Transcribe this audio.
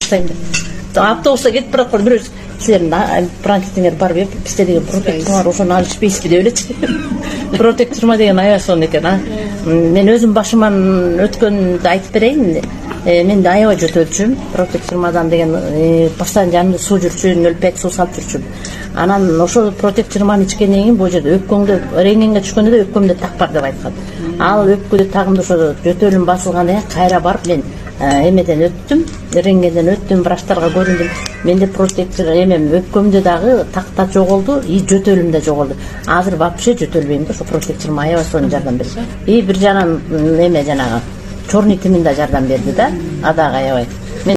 баштайм. Автобуста кетип бараткан бирөө силер бронхитиңер бар беп бизде деген протектор ошону алып ичпейсизби деп элечи. Протекторма деген аябай сонун экен а. Мен өзүм башыман өткөндү айтып берейин. Мен да аябай жөтөлчүмүн. Протектормадан деген постоянно жанымда суу жүрчүмүн, өлпек суу салып жүрчүмүн. Анан ошол протекторманы ичкенден кийин бул жерде өпкөңдө рентгенге түшкөндө да өпкөмдө так бар деп айткан. Ал өпкөдө тагымда ошо жөтөлүм басылгандан кийин кайра барып мен эмеден өттүм, рентгенден өттүм, врачтарга көрүндүм. Менде протектор эмем өпкөмдө дагы такта жоголду, и жөтөлүм да жоголду. Азыр вообще жөтөлбөйм да, ошо протекторма аябай сонун жардам берди. И бир жагынан эме жанагы чорный тимин да жардам берди да, а дагы аябай.